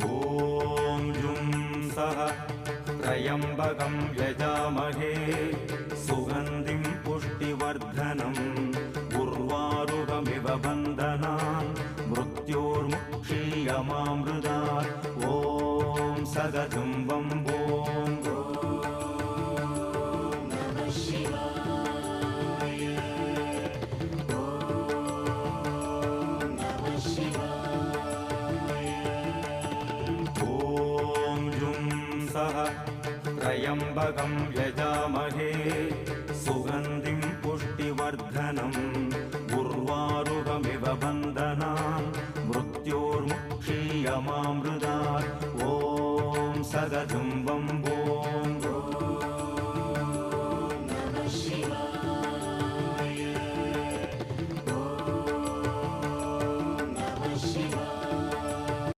ॐ जुं सः त्र्यम्बकं यजामहे सुगन्धिं पुष्टिवर्धनम् उर्वारुकमिव बन्धनान् मृत्योर्मुक्षीयमामृतात् ॐ सदजुं वम्बो त्र्यम्बकं यजामहे सुगन्धिं पुष्टिवर्धनम् उर्वारुकमिव बन्धनान् मृत्योर्मुक्षीयमामृतात् ॐ सदजुं वम्बो